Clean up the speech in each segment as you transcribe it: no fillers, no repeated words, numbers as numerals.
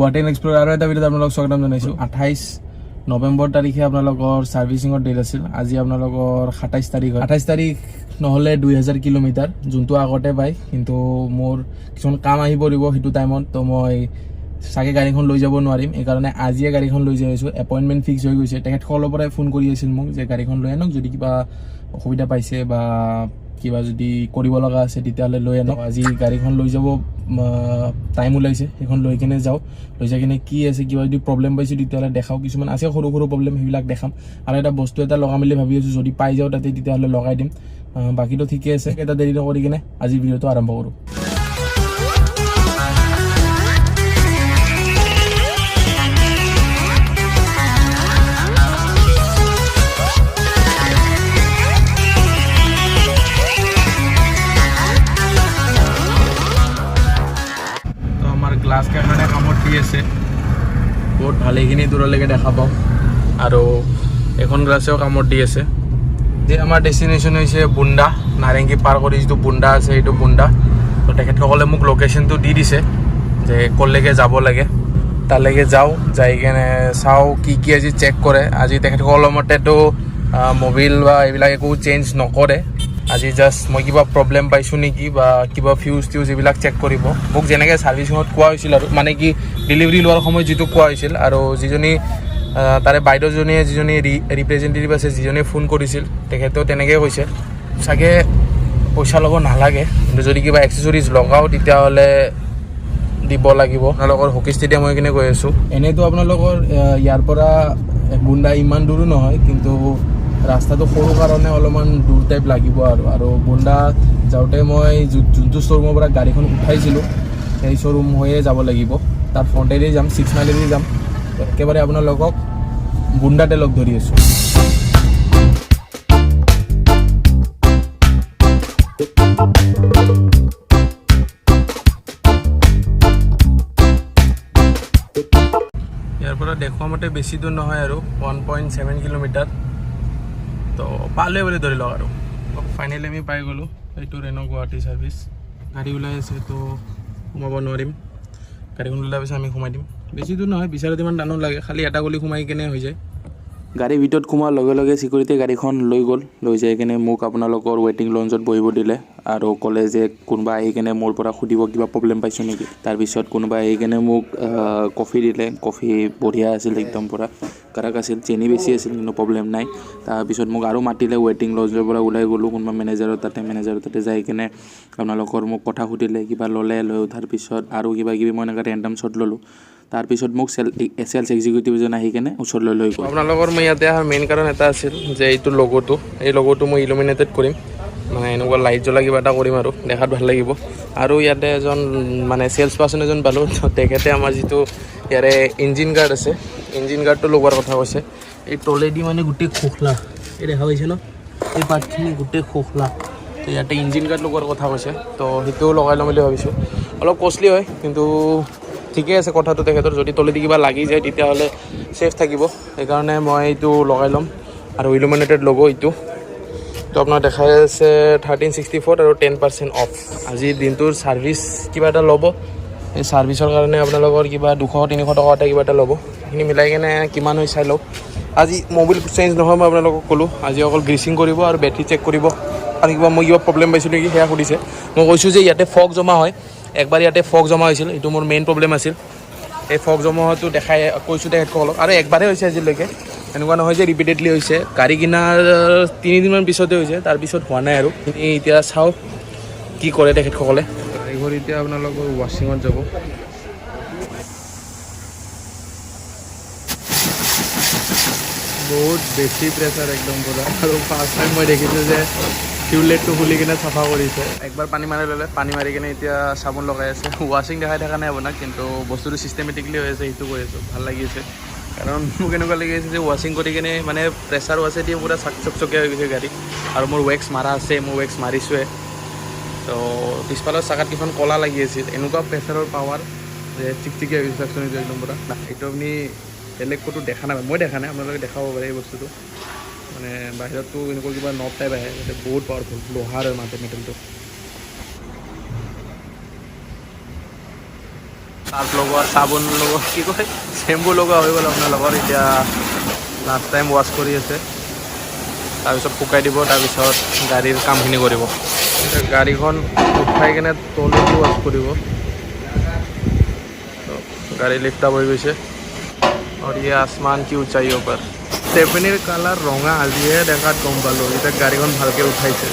Guwahati explore আৰু এটা ভিডিঅ'ত আপোনালোকক স্বাগতম জনাইছোঁ। 28 নৱেম্বৰ তাৰিখে আপোনালোকৰ ছাৰ্ভিচিঙৰ ডেট আছিল। আজি আপোনালোকৰ 27 তাৰিখ হয়। 28 তাৰিখ নহ'লে 2000 কিলোমিটাৰ, যোনটো আগতে পায়, কিন্তু মোৰ কিছুমান কাম আহি পৰিব সেইটো টাইমত, তো মই চাগে গাড়ীখন লৈ যাব নোৱাৰিম। সেইকাৰণে আজিয়ে গাড়ীখন লৈ যাই আছোঁ। এপইণ্টমেণ্ট ফিক্স হৈ গৈছে। তেখেতসকলৰ পৰাই ফোন কৰি আছিল মোক যে গাড়ীখন লৈ আনক, যদি কিবা অসুবিধা পাইছে বা কিবা যদি কৰিব লগা আছে তেতিয়াহ'লে লৈ আনক। আজি গাড়ীখন লৈ যাব টাইম ওলাইছে, সেইখন লৈ কিনে যাওঁ। লৈ যাই কিনে কি আছে, কিবা যদি প্ৰব্লেম পাইছোঁ তেতিয়াহ'লে দেখাওঁ। কিছুমান আছে সৰু সৰু প্ৰব্লেম, সেইবিলাক দেখাম। আৰু এটা বস্তু এটা লগাম বুলি ভাবি আছোঁ, যদি পাই যাওঁ তাতে তেতিয়াহ'লে লগাই দিম। বাকীটো ঠিকে আছে। এটা দেৰি নকৰি কিনে আজি ভিডিঅ'টো আৰম্ভ কৰোঁ। গ্লাছ কেইখনে কামত দি আছে, বহুত ভালেখিনি দূৰলৈকে দেখা পাওঁ। আৰু এখন গ্লাছেও কামত দি আছে। যে আমাৰ ডেষ্টিনেশ্যন হৈছে বুন্দা, নাৰেংগী পাৰ কৰি যিটো বুন্দা আছে সেইটো বুন্দা। তো তেখেতসকলে মোক লোকেশ্যনটো দি দিছে যে ক'লৈকে যাব লাগে। তালৈকে যাওঁ, যাই কেনে চাওঁ কি কি আজি চেক কৰে। আজি তেখেতসকলৰ মতেতো মবিল বা এইবিলাক একো চেঞ্জ নকৰে। আজি জাষ্ট মই কিবা প্ৰব্লেম পাইছোঁ নেকি বা কিবা ফিউজ এইবিলাক চেক কৰিব। মোক যেনেকৈ ছাৰ্ভিচিঙত কোৱা হৈছিল, আৰু মানে কি ডেলিভাৰী লোৱাৰ সময়ত যিটো কোৱা হৈছিল, আৰু যিজনী তাৰে বাইদেউজনীয়ে যিজনী ৰিপ্ৰেজেণ্টেটিভ আছে, যিজনীয়ে ফোন কৰিছিল, তেখেতেও তেনেকৈ কৈছে চাগে পইচা ল'ব নালাগে, কিন্তু যদি কিবা এক্সেচৰিজ লগাওঁ তেতিয়াহ'লে দিব লাগিব। আপোনালোকৰ হকী ষ্টেডিয়াম হৈ কিনে গৈ আছোঁ। এনেইতো আপোনালোকৰ ইয়াৰ পৰা বুন্দা ইমান দূৰো নহয়, কিন্তু ৰাস্তাটো সৰু কাৰণে অলপমান দূৰ টাইপ লাগিব। আৰু বুন্দা যাওঁতে মই যোনটো শ্ব'ৰুমৰ পৰা গাড়ীখন উঠাইছিলোঁ সেই শ্ব'ৰুম হৈয়ে যাব লাগিব। তাত ফ্ৰণ্টেদি যাম, 6 মাইলেদি যাম। একেবাৰে আপোনালোকক বুন্দাতে লগ ধৰি আছোঁ। ইয়াৰ পৰা দেখুৱা মতে বেছি দূৰ নহয়, আৰু 1.7 কিলোমিটাৰ। তো পালে বুলি ধৰি লওক। আৰু ফাইনেলি আমি পাই গ'লোঁ। এইটো ৰেনো গুৱাহাটী ছাৰ্ভিচ। গাড়ী ওলাই আছে, তো সোমাব নোৱাৰিম। গাড়ীখন ওলাই পিছত আমি সোমাই দিম। বেছি দূৰ নহয়, বিচাৰত ইমান টানো লাগে, খালি এটা গলি সোমাই কিনে হৈ যায়। গাড়ীৰ ভিতৰত সোমোৱাৰ লগে লগে চিকিউৰিটিয়ে গাড়ীখন লৈ গ'ল। লৈ যাই কিনে মোক আপোনালোকৰ ৱেটিং লঞ্জত বহিব দিলে, আৰু ক'লে যে কোনোবা আহি কিনে মোৰ পৰা সুধিব কিবা প্ৰব্লেম পাইছোঁ নেকি। তাৰপিছত কোনোবা আহি কিনে মোক কফি দিলে। কফি বঢ়িয়া আছিল, একদম পূৰা কাৰাক আছিল, চেনি বেছি আছিল, কিন্তু প্ৰব্লেম নাই। তাৰপিছত মোক আৰু মাতিলে ৱেটিং লঞ্জৰ পৰা। ওলাই গ'লোঁ কোনোবা মেনেজাৰৰ তাতে যাই কিনে আপোনালোকৰ মোক কথা সুধিলে, কিবা ল'লে। লৈ উঠাৰ পিছত আৰু কিবা কিবি মই এনেকৈ ৰেণ্ডম শ্বট ল'লোঁ। তাৰপিছত মোক চেলছ এক্সিকিউটিভজন আহি কিনে ওচৰলৈ লৈ গ'ল। আপোনালোকৰ মই ইয়াতে অহাৰ মেইন কাৰণ এটা আছিল যে এইটো লগ'টো, এই লগ'টো মই ইলুমিনেটেড কৰিম, মানে এনেকুৱা লাইট জ্বলা কিবা এটা কৰিম, আৰু দেখাত ভাল লাগিব। আৰু ইয়াতে এজন মানে চেলছ পাৰ্চন এজন পালোঁ। তেখেতে আমাৰ যিটো ইয়াৰে ইঞ্জিন গাৰ্ড আছে, ইঞ্জিন গাৰ্ডটো লগোৱাৰ কথা কৈছে। এই তলেদি মানে গোটেই খোখলা, এই দেখা পাইছে ন, এই পাৰ্টখিনি গোটেই খোখলা। তো ইয়াতে ইঞ্জিন গাৰ্ড লগোৱাৰ কথা কৈছে, তো সেইটোও লগাই ল'ম বুলি ভাবিছোঁ। অলপ কষ্টলি হয়, কিন্তু ঠিকে আছে কথাটো তেখেতৰ। যদি তলেদি কিবা লাগি যায় তেতিয়াহ'লে ছেফ থাকিব, সেইকাৰণে মই এইটো লগাই ল'ম। আৰু ইলুমিনেটেড লগো এইটো। তো আপোনাৰ দেখাই আছে 1364 আৰু 10% অফ। আজিৰ দিনটোৰ ছাৰ্ভিচ কিবা এটা ল'ব। এই ছাৰ্ভিচৰ কাৰণে আপোনালোকৰ কিবা 200-300 টকা এটা কিবা এটা ল'ব। সেইখিনি মিলাই কিনে কিমান হয় চাই লওক। আজি মবিল চেঞ্জ নহয়, মই আপোনালোকক ক'লোঁ। আজি অকল গ্ৰীচিং কৰিব আৰু বেটাৰী চেক কৰিব, আৰু মই কিবা প্ৰব্লেম পাইছোঁ নেকি সেয়া সুধিছে। মই কৈছোঁ যে ইয়াতে ফগ জমা হয়, একবাৰ ইয়াতে ফগ জমা হৈছিল, এইটো মোৰ মেইন প্ৰব্লেম আছিল। এই ফগ জমা হোৱাটো দেখাই কৈছোঁ তেখেতসকলক। আৰু একবাৰেই হৈছে আজিলৈকে, এনেকুৱা নহয় যে ৰিপিটেডলি হৈছে। গাড়ী কিনাৰ 3 দিনমান পিছতে হৈছে, তাৰপিছত হোৱা নাই। আৰু এতিয়া চাওঁ কি কৰে তেখেতসকলে। গাড়ীবোৰ এতিয়া আপোনালোকৰ ৱাশ্বিঙত যাব। বহুত বেছি প্ৰেছাৰ একদম পূৰা। আৰু ফাৰ্ষ্ট টাইম মই দেখিছোঁ যে টিউবলাইটটো খুলি কিনে চাফা কৰিছে। একবাৰ পানী মাৰি ল'লে, পানী মাৰি কিনে এতিয়া চাবোন লগাই আছে। ৱাশ্বিং দেখাই থকা নাই আপোনাক, কিন্তু বস্তুটো চিষ্টেমেটিকলি হৈ আছে, সেইটো কৈ আছোঁ। ভাল লাগি আছে, কাৰণ মোক এনেকুৱা লাগি আছে যে ৱাশ্বিং কৰি কিনে মানে প্ৰেছাৰ ৱাশ্বেদি পূৰা চকচকীয়া হৈ গৈছে গাড়ী। আৰু মোৰ ৱেক্স মাৰা আছে, মই ৱেক্স মাৰিছোঁৱে। তো পিছফালৰ চাকাত কিছুমান ক'লা লাগি আছিল। এনেকুৱা প্ৰেছাৰৰ পাৱাৰ যে চিকচিকীয়া হৈ গৈছে চাকচোন, এইটো একদম পূৰা। এইটো আপুনি বেলেগ ক'তো দেখা নাপায়, মই দেখা নাই, আপোনালোকে দেখাব পাৰে এই বস্তুটো। মানে বাহিৰততো এনেকুৱা কিবা নব টাইপ আহে, যাতে বহুত পাৱাৰফুল, লোহাৰ হয় মাতে মেটেলটো। চাৰ্ফ লগোৱা, চাবোন লগোৱা, কি কয় চেম্পু লগোৱা হৈ গ'ল আপোনালোকৰ। এতিয়া লাষ্ট টাইম ৱাছ কৰি আছে, তাৰপিছত শুকাই দিব, তাৰপিছত গাড়ীৰ কামখিনি কৰিব। গাড়ীখন উঠাই কিনে তলেদি ৱাছ কৰিব। গাড়ী লিফ্ট আপ হৈ গৈছে। আৰু ইয়ে আসমান কি উচাইৰ ওপৰ। ষ্টেপনিৰ কালাৰ ৰঙা, আজিহে দেখাত গম পালোঁ, এতিয়া গাড়ীখন ভালকৈ উঠাইছে।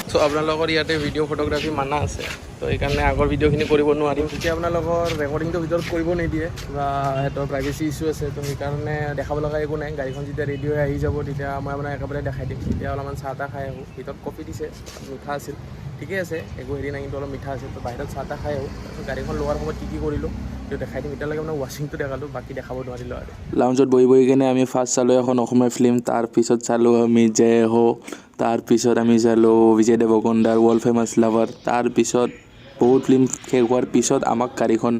চ' আপোনালোকৰ ইয়াতে ভিডিঅ' ফটোগ্ৰাফী মানা আছে, তো সেইকাৰণে আগৰ ভিডিঅ'খিনি কৰিব নোৱাৰিম। তেতিয়া আপোনালোকৰ ৰেকৰ্ডিংটোৰ ভিতৰত কৰিব নিদিয়ে, বা সিহঁতৰ প্ৰাইভেচি ইছ্যু আছে, তো সেইকাৰণে দেখাব লগা একো নাই। গাড়ীখন যেতিয়া ৰেডি হৈ আহি যাব, তেতিয়া মই আপোনাক একেবাৰে দেখাই দিম। তেতিয়া অলপমান চাহ তাহ খাই আহোঁ। ভিতৰত কফি দিছে, মিঠা আছিল, ঠিকে আছে, একো হেৰি নাই, কিন্তু অলপ মিঠা আছিল। তো বাহিৰত চাহ তাহ খাই আহোঁ। তাৰপিছত গাড়ীখন লোৱাৰ সময়ত কি কৰিলোঁ দেখাই দিম। এতিয়ালৈকে মানে ৱাশ্বিংটো দেখালোঁ, বাকী দেখাব নোৱাৰিলোঁ আৰু। লাউঞ্জত বহি বহি কিনে আমি ফাৰ্ষ্ট চালোঁ এখন অসমীয়া ফিল্ম, তাৰপিছত চালোঁ আমি জয় হো, তাৰপিছত আমি চালোঁ বিজয় দেৱৰকোণ্ডাৰ ৱৰ্ল্ড ফেমাছ লাভাৰ। তাৰপিছত বহুত ফিল্ম শেষ হোৱাৰ পিছত আমাক গাড়ীখন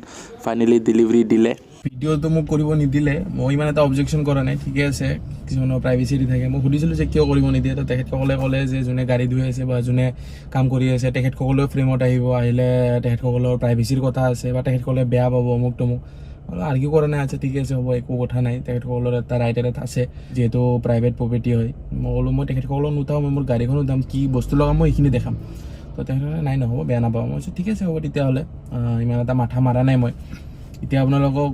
ফাইনেলি ডেলিভাৰী দিলে। ভিডিঅ'টো মোক কৰিব নিদিলে, মই ইমান এটা অবজেকশ্যন কৰা নাই, ঠিকে আছে, কিছুমানৰ প্ৰাইভেচি থাকে। মই সুধিছিলোঁ যে কিয় কৰিব নিদিয়ে, তো তেখেতসকলে ক'লে যে যোনে গাড়ী ধুই আছে বা যোনে কাম কৰি আছে তেখেতসকলেও ফ্ৰেমত আহিলে তেখেতসকলৰ প্ৰাইভেচিৰ কথা আছে, বা তেখেতসকলে বেয়া পাব, অমুক তমুক। আৰ্গিউ কৰা নাই, আচ্ছা ঠিক আছে হ'ব, একো কথা নাই, তেখেতসকলৰ এটা ৰাইট এটা আছে, যিহেতু প্ৰাইভেট প্ৰপাৰ্টি হয়। মই ক'লোঁ মই তেখেতসকলক নুঠাওঁ, মই মোৰ গাড়ীখন উঠাম, কি বস্তু লগাম মই সেইখিনি দেখাম। তো তেখেতসকলে নাই নহ'ব, বেয়া নাপাওঁ। মই কৈছোঁ ঠিক আছে হ'ব তেতিয়াহ'লে, ইমান এটা মাথা মাৰা নাই মই। এতিয়া আপোনালোকক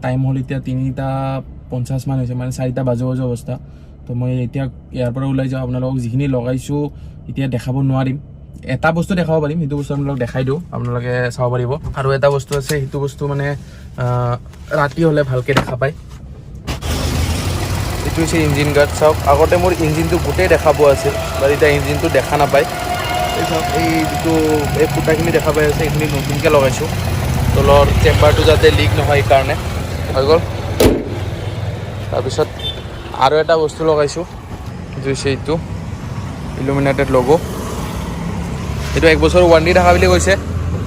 টাইম হ'ল এতিয়া 3:50 মান হৈছে, মানে 4টা বাজো অৱস্থা। তো মই এতিয়া ইয়াৰ পৰা ওলাই যাওঁ, আপোনালোকক যিখিনি লগাইছোঁ এতিয়া দেখাব নোৱাৰিম। এটা বস্তু দেখাব পাৰিম, সেইটো বস্তু আপোনালোকক দেখাই দিওঁ, আপোনালোকে চাব পাৰিব। আৰু এটা বস্তু আছে, সেইটো বস্তু মানে ৰাতি হ'লে ভালকৈ দেখা পায়। এইটো হৈছে ইঞ্জিন গাৰ্ড। চাওক, আগতে মোৰ ইঞ্জিনটো গোটেই দেখা পোৱা আছিল, বাট এতিয়া ইঞ্জিনটো দেখা নাপায়। এই চাওক, এই যিটো এই ফুটাখিনি দেখা পাই আছে, এইখিনি নতুনকৈ লগাইছোঁ, তলৰ চেম্বাৰটো যাতে লিক নহয়, সেইকাৰণে হৈ গ'ল। তাৰপিছত আৰু এটা বস্তু লগাইছোঁ, যিটো হৈছে এইটো ইলুমিনেটেড লগো। এইটো 1 বছৰ ৱাৰেণ্টি থকা বুলি কৈছে।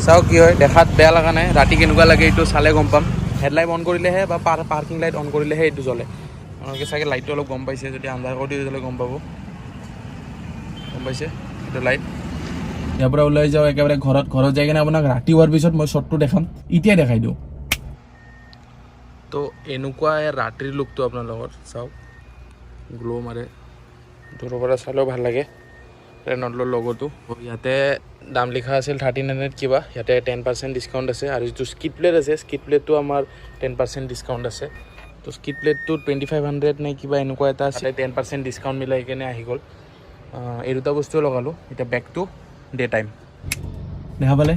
চাওক কি হয়, দেখাত বেয়া লগা নাই, ৰাতি কেনেকুৱা লাগে এইটো চালে গম পাম। হেডলাইট অন কৰিলেহে বা পাৰ্কিং লাইট অন কৰিলেহে এইটো জ্বলে। আপোনালোকে চাগে লাইটটো অলপ গম পাইছে, যদি আন্ধাৰ কৰি দিয়ে তেতিয়াহ'লে গম পাব। গম পাইছে এইটো লাইট। ইয়াৰ পৰা ওলাই যাওঁ একেবাৰে ঘৰত যাই কিনে আপোনাক ৰাতি হোৱাৰ পিছত মই শ্বটটো দেখাম, এতিয়াই দেখাই দিওঁ। তো এনেকুৱা ৰাতিৰ লুকটো আপোনালোকৰ চাওক, গ্ল' মাৰে, দূৰৰ পৰা চালেও ভাল লাগে। ৰেনল্টৰ লগতো ইয়াতে দাম লিখা আছিল 39 কিবা, ইয়াতে 10% ডিছকাউণ্ট আছে। আৰু যিটো স্কিড প্লেট আছে, স্কিড প্লেটটো আমাৰ 10% ডিছকাউণ্ট আছে। তো স্কিড প্লেটটো 2500 নে কিবা এনেকুৱা এটা আছে, 10% ডিছকাউণ্ট মিলাই কিনে আহি গ'ল। এই দুটা বস্তুৱে লগালোঁ। এতিয়া বেকটো ডে টাইম দেখা পালে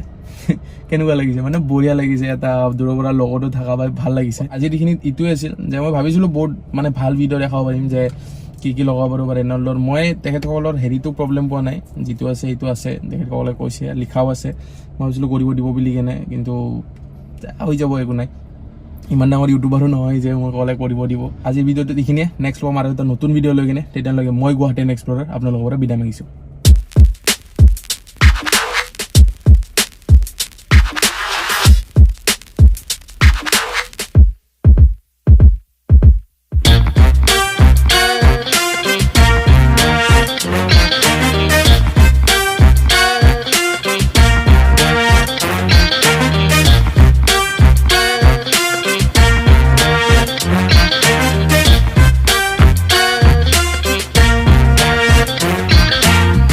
কেনেকুৱা লাগিছে, মানে বঢ়িয়া লাগিছে। এটা দূৰৰ পৰা লগতো থকা পাই ভাল লাগিছে। আজিৰ এইখিনি এইটোৱে আছিল যে মই ভাবিছিলোঁ বহুত মানে ভাল ভিডিঅ' দেখাব পাৰিম, যে কি লগাব পাৰোঁ বা ৰেনল্টৰ। মই তেখেতসকলৰ হেৰিটো প্ৰব্লেম পোৱা নাই, যিটো আছে সেইটো আছে, তেখেতসকলে কৈছে, লিখাও আছে। মই ভাবিছিলোঁ কৰিব দিব বুলি কেনে, কিন্তু হৈ যাব, একো নাই। ইমান ডাঙৰ ইউটিউবাৰো নহয় যে মই ক'লে কৰিব দিব। আজিৰ ভিডিঅ'টো এইখিনিয়ে, নেক্সট পাম আৰু এটা নতুন ভিডিঅ' লৈ কিনে। তেতিয়ালৈকে মই গুৱাহাটী এক্সপ্লৰাৰ আপোনালোকৰ পৰা বিদায় মাগিছোঁ।